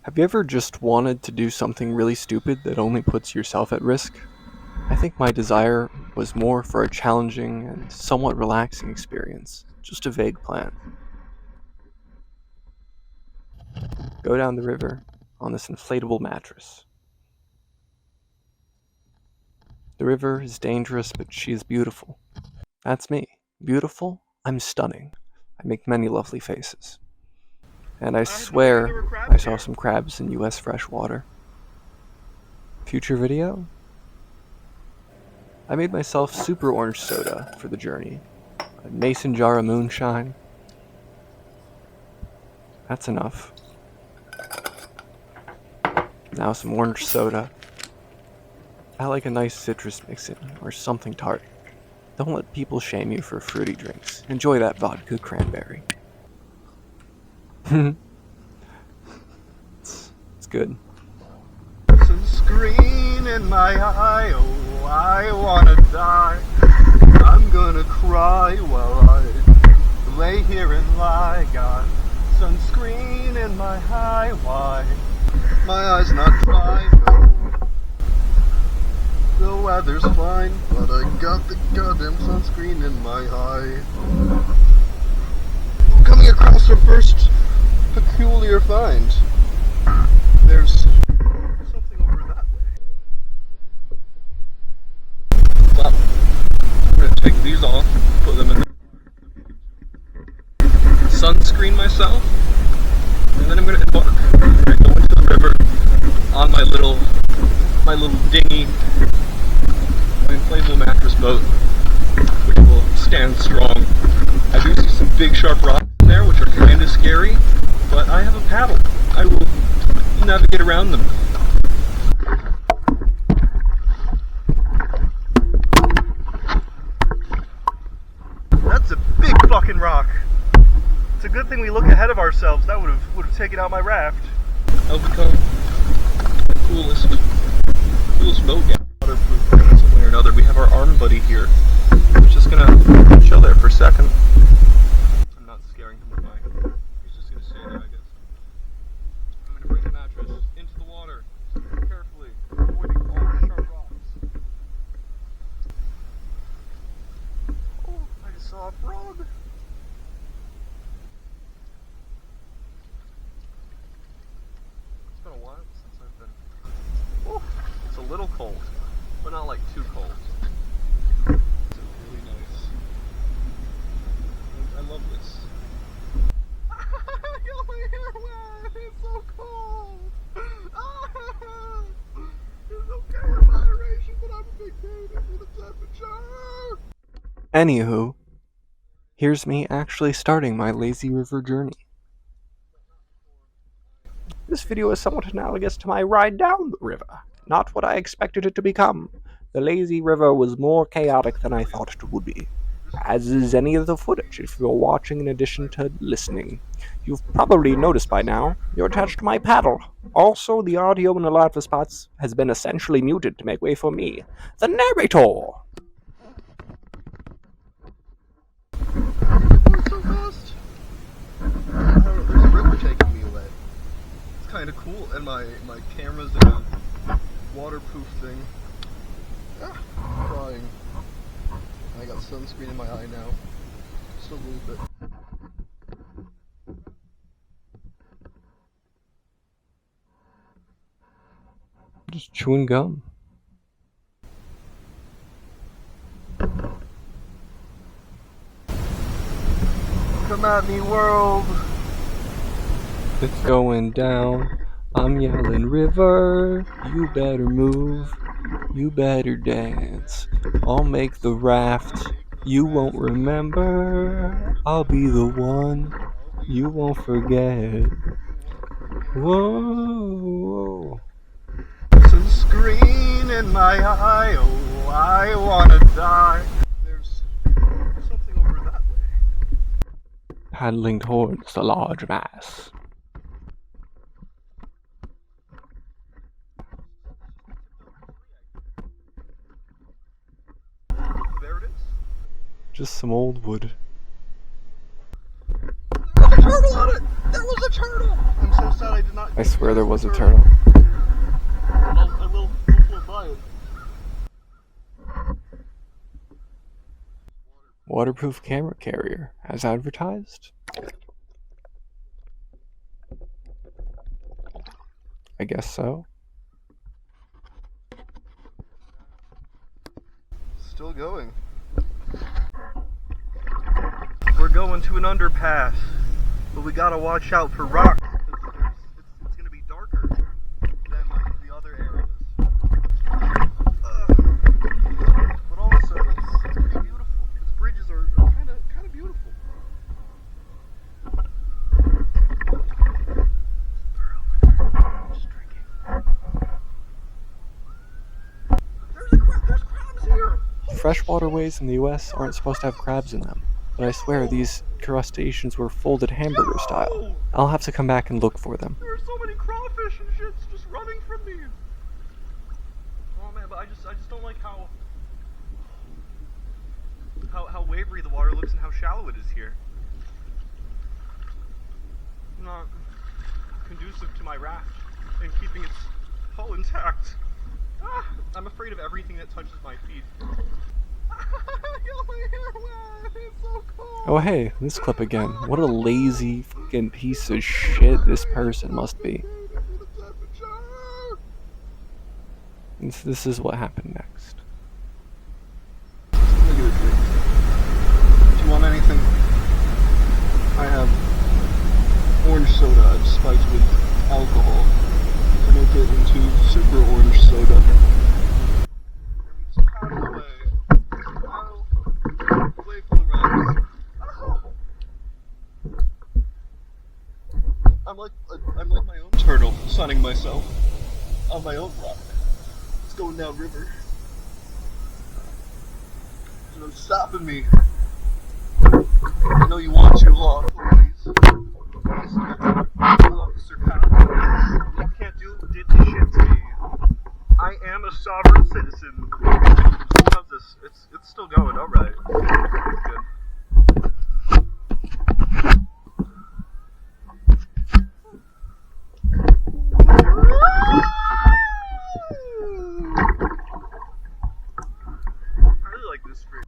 Have you ever just wanted to do something really stupid that only puts yourself at risk? I think my desire was more for a challenging and somewhat relaxing experience, just a vague plan. Go down the river on this inflatable mattress. The river is dangerous, but she is beautiful. That's me. Beautiful? I'm stunning. I make many lovely faces. And I swear I saw some crabs in US fresh water. Future video? I made myself super orange soda for the journey. A mason jar of moonshine. That's enough. Now some orange soda. I like a nice citrus mix-in or something tart. Don't let people shame you for fruity drinks. Enjoy that vodka cranberry. it's good. Sunscreen in my eye, oh, I wanna die. I'm gonna cry while I lay here and lie. Got sunscreen in my eye, why? My eye's not dry, no. The weather's fine, but I got the goddamn sunscreen in my eye. I'm coming across the first peculiar find. There's something over that way. Well, I'm gonna take these off, put them in sunscreen myself, and then I'm gonna embark. I'm gonna go into the river on my little dinghy, my inflatable mattress boat, which will stand strong. I do see some big sharp rocks in there, which are kind of scary, but I have a paddle. I will navigate around them. That's a big fucking rock. It's a good thing we look ahead of ourselves. That would have taken out my raft. That'll become the coolest boat game. Waterproof in some way or another. We have our arm buddy here. He's just gonna chill there for a second. I'm not scaring him with my. He's just gonna stay there, I guess. I'm gonna bring the mattress into the water carefully, avoiding all the sharp rocks. Oh, I just saw a frog. It's been a while since I've been. Oh, it's a little cold, but not like too cold. It's really nice. I love this. I got my hair wet. It's so cold. It's okay in moderation, but I'm a big baby for the temperature. Anywho, here's me actually starting my lazy river journey. This video is somewhat analogous to my ride down the river. Not what I expected it to become. The lazy river was more chaotic than I thought it would be. As is any of the footage if you're watching in addition to listening. You've probably noticed by now, you're attached to my paddle. Also, the audio in a lot of the spots has been essentially muted to make way for me, the narrator. So fast. There's a river taking me away. It's kind of cool, and my camera's in a waterproof thing. I'm crying. I got sunscreen in my eye now. Just a little bit. Just chewing gum. Come at me, world. It's going down. I'm yelling, river, you better move. You better dance. I'll make the raft. You won't remember. I'll be the one you won't forget. Whoa. Sunscreen in my eye, oh, I wanna die. There's something over that way. Paddling towards the large mass. There it is. Just some old wood. Larger turtle on it! There was a turtle! I'm so sad I did not. I swear there was a turtle. I will float by it. Waterproof camera carrier, as advertised? I guess so. Still going. We're going to an underpass, but we gotta watch out for rocks because it's gonna be darker than the other areas. But also, it's pretty beautiful because bridges are kind of beautiful. Just drinking. There's crabs here. Fresh waterways in the US aren't supposed to have crabs in them, but I swear these crustaceans were folded hamburger style. I'll have to come back and look for them. There are so many crawfish and shits just running from me. Oh man, but I just don't like how wavery the water looks and how shallow it is here. Not conducive to my raft and keeping its hull intact. I'm afraid of everything that touches my feet. It's so cold. Oh hey, this clip again. What a lazy fucking piece of shit this person must be. This is what happened next. Look at it, drink. Do you want anything? I have orange soda I've spiced with alcohol to make it into super orange soda. Just paddle away. Paddle away from the rocks. I'm like my own turtle, sunning myself on my own rock. It's going down river. There's no stopping me. I know you want to, please. Officer Powell, you can't do this shit to me. I am a sovereign citizen. How's this? It's still going. All right. It's good. I really like this street.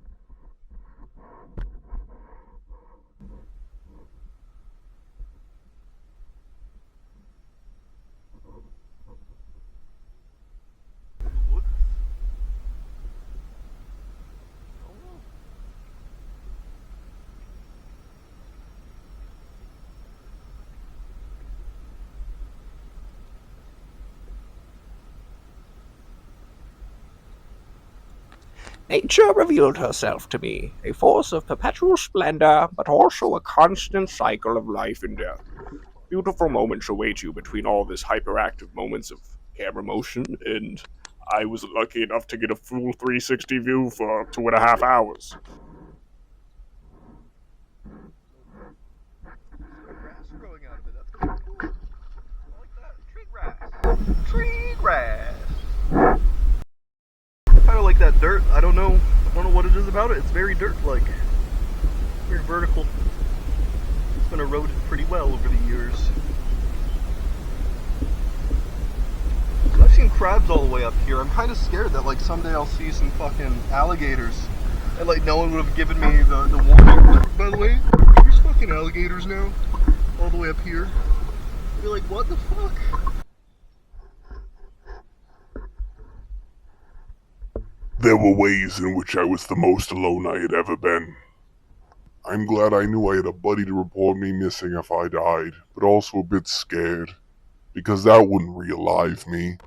Nature revealed herself to me, a force of perpetual splendor, but also a constant cycle of life and death. Beautiful moments await you between all this hyperactive moments of camera motion, and I was lucky enough to get a full 360 view for 2.5 hours. Grass growing out of it. That's kind of cool. I like that. Tree grass. Tree grass. Kind of like that dirt. I don't know what it is about it. It's very dirt-like. Very vertical. It's been eroded pretty well over the years. So I've seen crabs all the way up here. I'm kind of scared that like someday I'll see some fucking alligators, and like no one would have given me the warning. Like, by the way, there's fucking alligators now, all the way up here. I'd be like, what the fuck? There were ways in which I was the most alone I had ever been. I'm glad I knew I had a buddy to report me missing if I died, but also a bit scared, because that wouldn't re-alive me.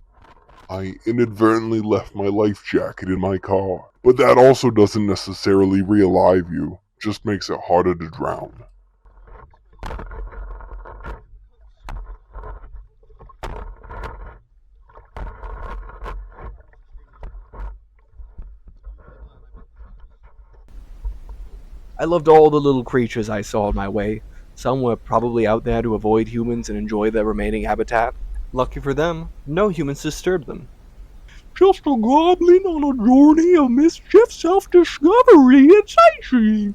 I inadvertently left my life jacket in my car, but that also doesn't necessarily re-alive you, just makes it harder to drown. I loved all the little creatures I saw on my way. Some were probably out there to avoid humans and enjoy their remaining habitat. Lucky for them, no humans disturbed them. Just a goblin on a journey of mischief, self-discovery, and sightseeing.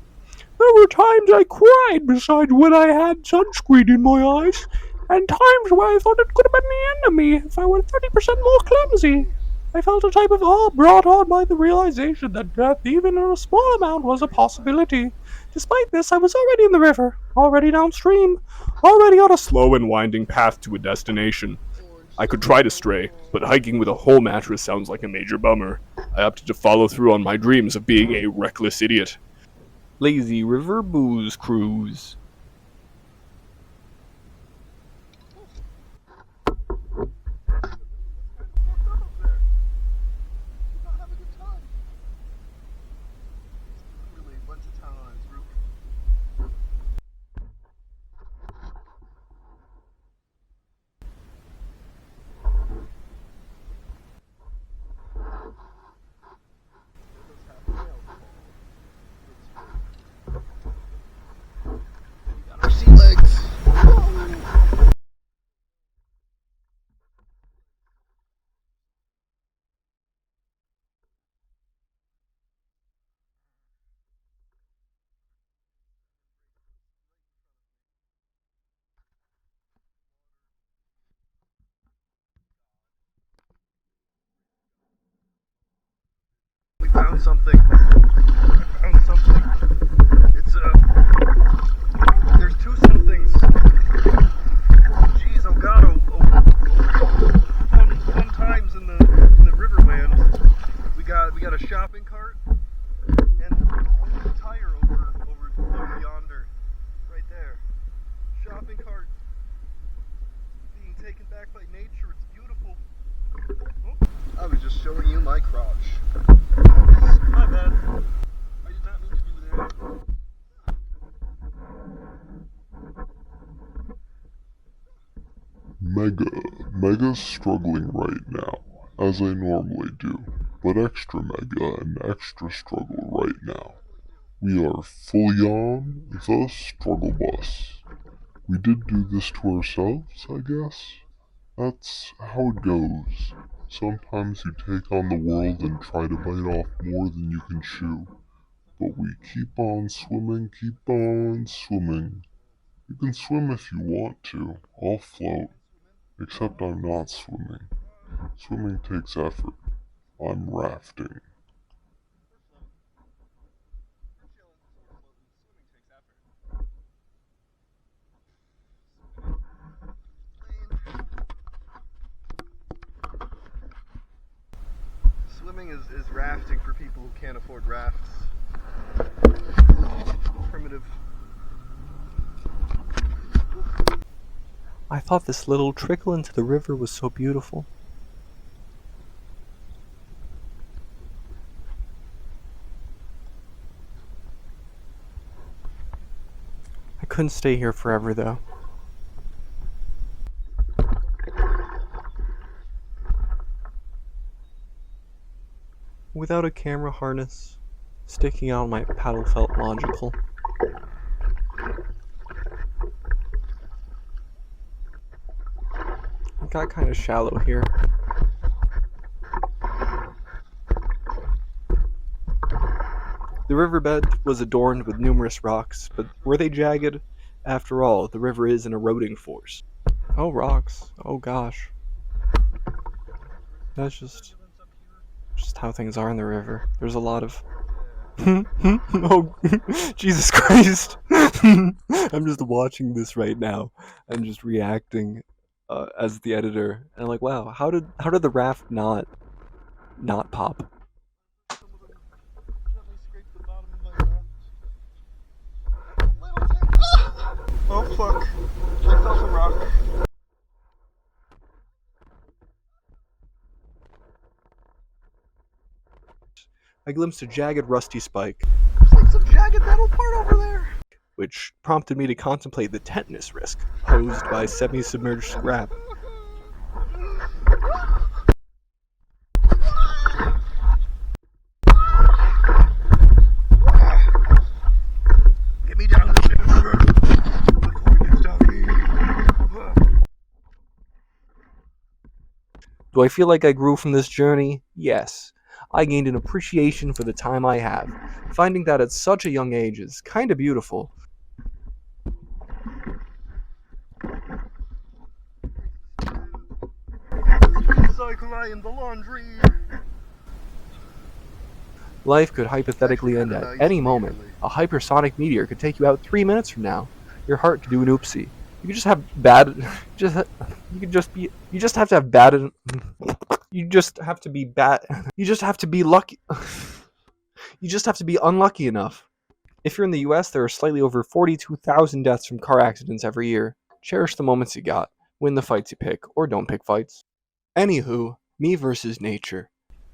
There were times I cried besides when I had sunscreen in my eyes, and times where I thought it could have been the enemy if I were 30% more clumsy. I felt a type of awe brought on by the realization that death, even in a small amount, was a possibility. Despite this, I was already in the river, already downstream, already on a slow and winding path to a destination. I could try to stray, but hiking with a whole mattress sounds like a major bummer. I opted to follow through on my dreams of being a reckless idiot. Lazy River Booze Cruise. Our sea legs. We found something. I found something. It's there's two somethings. Jeez, oh god, fun times in the Riverland. We got a shopping cart and a tire over yonder, right there. Shopping cart being taken back by nature. It's beautiful. Oh, I was just showing you my crotch. My bad. I did not mean to do that. Mega's struggling right now, as I normally do, but extra Mega and extra struggle right now. We are fully on the struggle bus. We did do this to ourselves, I guess. That's how it goes. Sometimes you take on the world and try to bite off more than you can chew. But we keep on swimming, keep on swimming. You can swim if you want to. I'll float. Except I'm not swimming. Swimming takes effort. I'm rafting. Swimming is rafting for people who can't afford rafts. Primitive. I thought this little trickle into the river was so beautiful. I couldn't stay here forever, though. Without a camera harness, sticking out my paddle felt logical. It got kind of shallow here. The riverbed was adorned with numerous rocks, but were they jagged? After all, the river is an eroding force. Oh, rocks. Oh gosh. That's just how things are in the river. There's a lot of oh, Jesus Christ. I'm just watching this right now. I'm just reacting as the editor. And I'm like, wow, how did the raft not pop? Oh fuck. I felt a rock. I glimpsed a jagged rusty spike, There's like some jagged metal part over there. which prompted me to contemplate the tetanus risk posed by semi-submerged scrap. Get me down the damn river. Before it gets doggy. Do I feel like I grew from this journey? Yes. I gained an appreciation for the time I have. Finding that at such a young age is kinda beautiful. Cycle in the laundry. Life could It's actually hypothetically end kind of at nice any to be moment. early. A hypersonic meteor could take you out 3 minutes from now. Your heart could do an oopsie. You could just have bad. Just you could just be. You just have to have bad. You just have to be bad. You just have to be lucky. You just have to be unlucky enough. If you're in the US, there are slightly over 42,000 deaths from car accidents every year. Cherish the moments you got. Win the fights you pick, or don't pick fights. Anywho, me versus nature.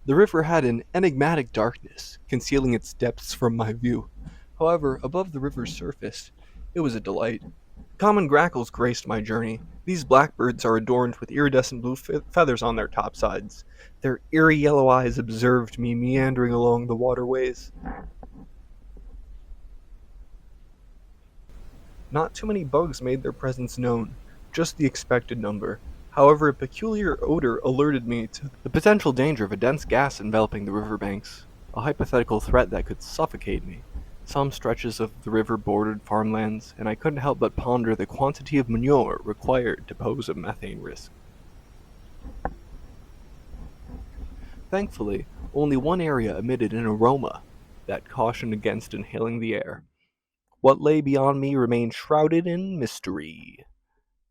The river had an enigmatic darkness, concealing its depths from my view. However, above the river's surface, it was a delight. Common grackles graced my journey. These blackbirds are adorned with iridescent blue feathers on their top sides. Their eerie yellow eyes observed me meandering along the waterways. Not too many bugs made their presence known, just the expected number. However, a peculiar odor alerted me to the potential danger of a dense gas enveloping the riverbanks, a hypothetical threat that could suffocate me. Some stretches of the river bordered farmlands, and I couldn't help but ponder the quantity of manure required to pose a methane risk. Thankfully, only one area emitted an aroma that cautioned against inhaling the air. What lay beyond me remained shrouded in mystery.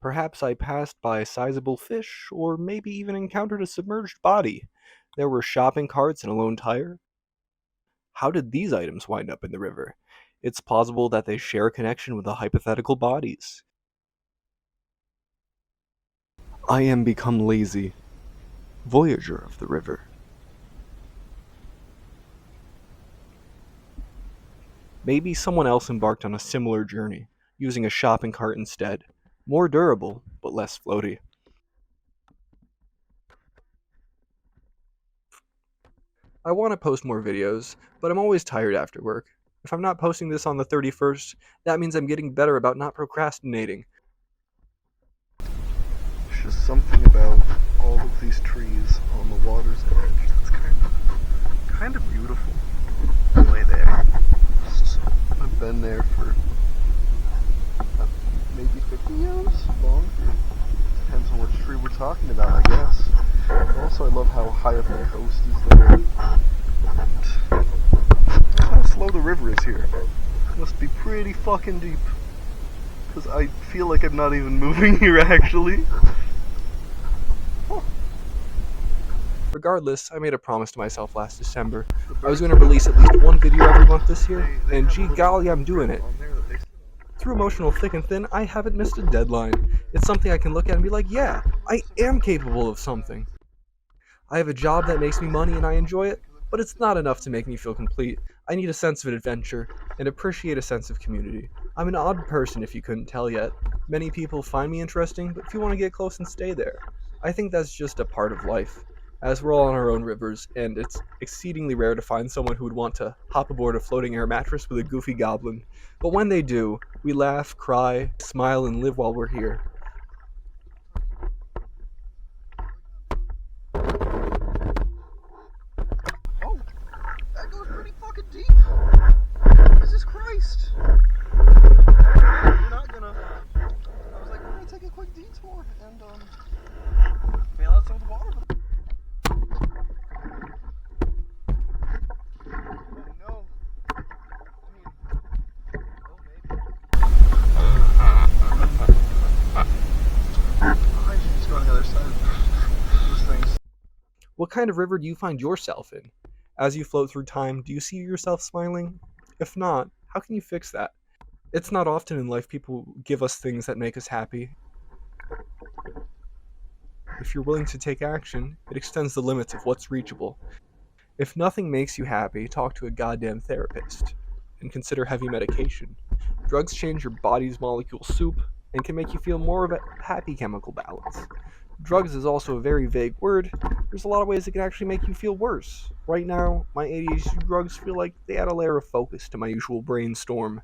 Perhaps I passed by a sizable fish, or maybe even encountered a submerged body. There were shopping carts and a lone tire. How did these items wind up in the river? It's plausible that they share a connection with the hypothetical bodies. I am become lazy, voyager of the river. Maybe someone else embarked on a similar journey, using a shopping cart instead. More durable, but less floaty. I want to post more videos, but I'm always tired after work. If I'm not posting this on the 31st, that means I'm getting better about not procrastinating. It's just something about all of these trees on the water's edge that's kind of beautiful. The way they are. I've been there for maybe 50 years? Longer? Depends on which tree we're talking about, I guess. Also, I love how high up the coast is there. And how slow the river is here. It must be pretty fucking deep. Because I feel like I'm not even moving here, actually. Regardless, I made a promise to myself last December. I was going to release at least one video every month this year, and gee golly, I'm doing it. Through emotional thick and thin, I haven't missed a deadline. It's something I can look at and be like, yeah, I am capable of something. I have a job that makes me money and I enjoy it, but it's not enough to make me feel complete. I need a sense of adventure and appreciate a sense of community. I'm an odd person if you couldn't tell yet. Many people find me interesting, but few want to get close and stay there. I think that's just a part of life, as we're all on our own rivers, and it's exceedingly rare to find someone who would want to hop aboard a floating air mattress with a goofy goblin. But when they do, we laugh, cry, smile, and live while we're here. Oh, that goes pretty fucking deep. Jesus Christ. We're not gonna. I was like, we're gonna take a quick detour and bail out some of the water. Oh no. I mean, oh maybe. I should just go on the other side of those things. What kind of river do you find yourself in? As you float through time, do you see yourself smiling? If not, how can you fix that? It's not often in life people give us things that make us happy. If you're willing to take action, it extends the limits of what's reachable. If nothing makes you happy, talk to a goddamn therapist. And consider heavy medication. Drugs change your body's molecule soup and can make you feel more of a happy chemical balance. Drugs is also a very vague word. There's a lot of ways it can actually make you feel worse. Right now, my ADHD drugs feel like they add a layer of focus to my usual brainstorm.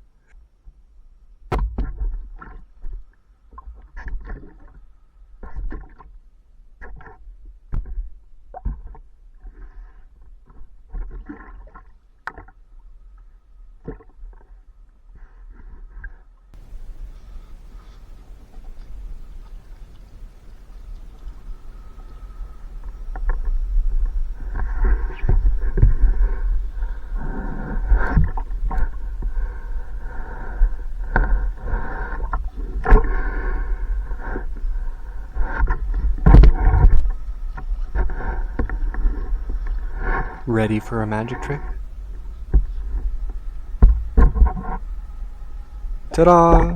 Ready for a magic trick? Ta-da!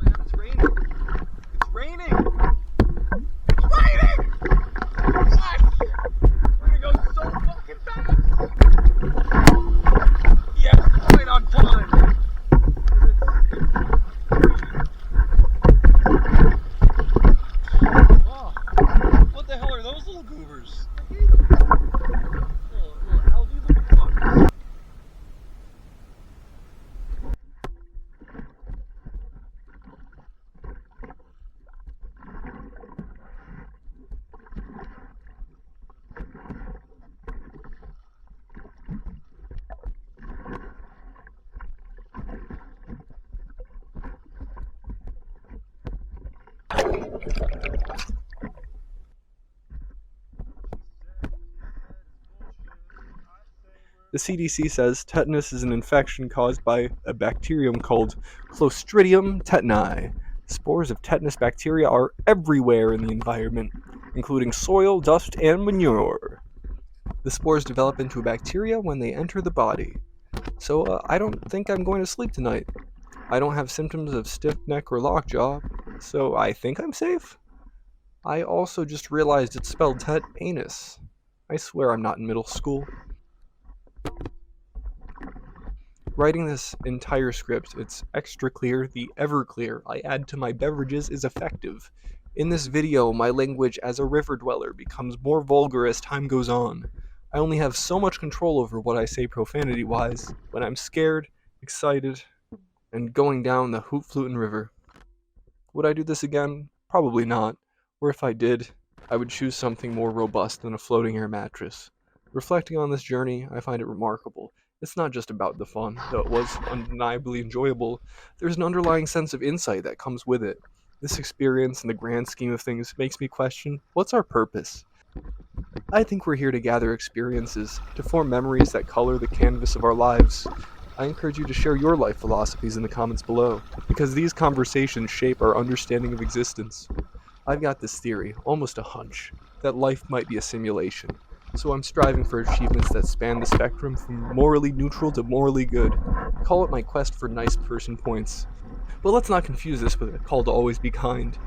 It's raining. It's raining. It's raining. Yes. We're gonna go so fucking fast. Yes, right on time. Oh, what the hell are those little goobers? I hate them. Little algae looking fuckers. The CDC says tetanus is an infection caused by a bacterium called Clostridium tetani. Spores of tetanus bacteria are everywhere in the environment, including soil, dust, and manure. The spores develop into a bacteria when they enter the body. So I don't think I'm going to sleep tonight. I don't have symptoms of stiff neck or lockjaw, so I think I'm safe. I also just realized it's spelled anus. I swear I'm not in middle school. Writing this entire script, it's extra clear, the Everclear I add to my beverages is effective. In this video, my language as a river dweller becomes more vulgar as time goes on. I only have so much control over what I say profanity-wise when I'm scared, excited, and going down the Hootflutin' River. Would I do this again? Probably not. Or if I did, I would choose something more robust than a floating air mattress. Reflecting on this journey, I find it remarkable. It's not just about the fun, though it was undeniably enjoyable. There's an underlying sense of insight that comes with it. This experience, in the grand scheme of things, makes me question, what's our purpose? I think we're here to gather experiences, to form memories that color the canvas of our lives. I encourage you to share your life philosophies in the comments below, because these conversations shape our understanding of existence. I've got this theory, almost a hunch, that life might be a simulation. So I'm striving for achievements that span the spectrum from morally neutral to morally good. Call it my quest for nice person points. But let's not confuse this with a call to always be kind.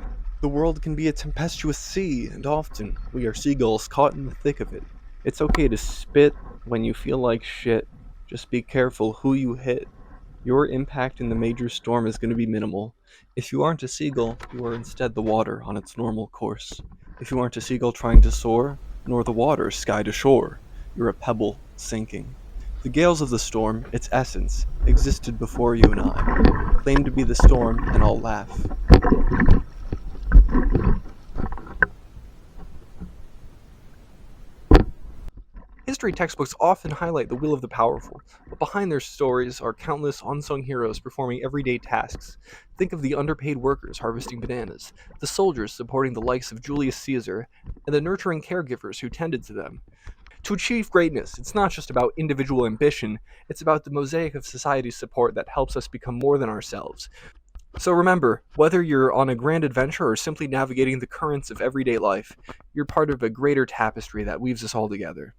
The world can be a tempestuous sea, and often we are seagulls caught in the thick of it. It's okay to spit when you feel like shit. Just be careful who you hit. Your impact in the major storm is going to be minimal. If you aren't a seagull, you are instead the water on its normal course. If you aren't a seagull trying to soar, nor the water sky to shore, you're a pebble sinking. The gales of the storm, its essence, existed before you and I. Claim to be the storm, and I'll laugh. History textbooks often highlight the will of the powerful, but behind their stories are countless unsung heroes performing everyday tasks. Think of the underpaid workers harvesting bananas, the soldiers supporting the likes of Julius Caesar, and the nurturing caregivers who tended to them. To achieve greatness, it's not just about individual ambition, it's about the mosaic of society's support that helps us become more than ourselves. So remember, whether you're on a grand adventure or simply navigating the currents of everyday life, you're part of a greater tapestry that weaves us all together.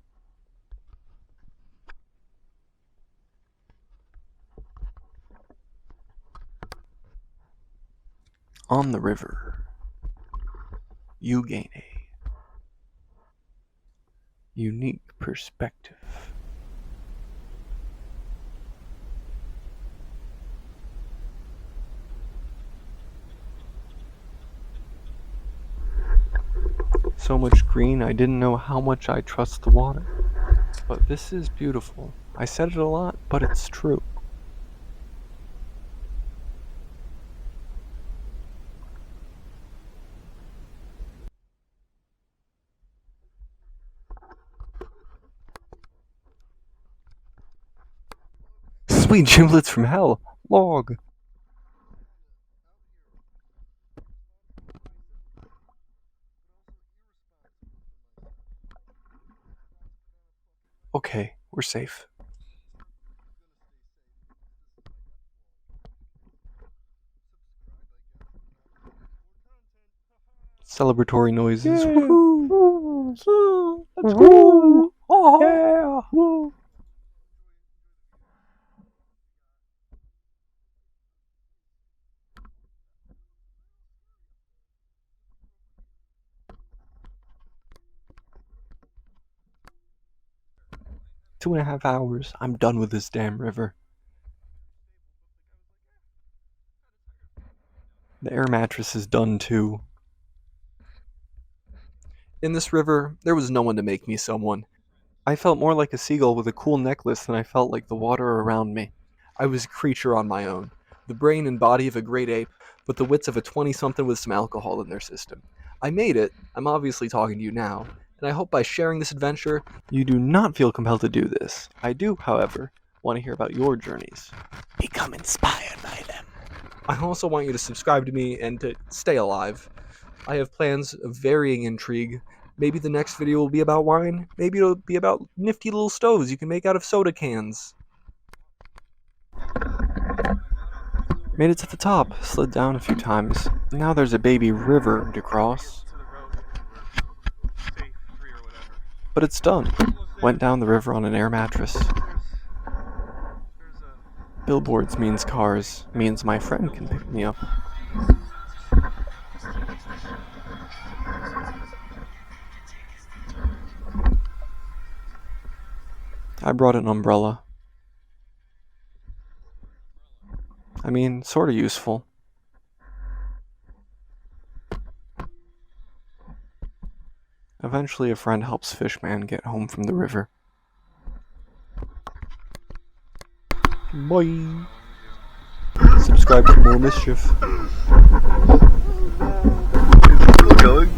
On the river, you gain a unique perspective. So much green, I didn't know how much I trust the water. But this is beautiful. I said it a lot, but it's true. Sweet giblets from hell. Log. Okay, we're safe. Celebratory noises. Yeah. Woohoo! Let's go. Yeah! Woo. 2.5 hours. I'm done with this damn river. The air mattress is done too. In this river, there was no one to make me someone. I felt more like a seagull with a cool necklace than I felt like the water around me. I was a creature on my own, the brain and body of a great ape, but the wits of a 20-something with some alcohol in their system. I made it, I'm obviously talking to you now, and I hope by sharing this adventure, you do not feel compelled to do this. I do, however, want to hear about your journeys. Become inspired by them. I also want you to subscribe to me and to stay alive. I have plans of varying intrigue. Maybe the next video will be about wine. Maybe it'll be about nifty little stoves you can make out of soda cans. Made it to the top, slid down a few times. Now there's a baby river to cross. But it's done. Went down the river on an air mattress. Billboards means cars, means my friend can pick me up. I brought an umbrella. I mean, sorta useful. Eventually a friend helps Fishman get home from the river. Bye! Subscribe for more mischief. Is it still going?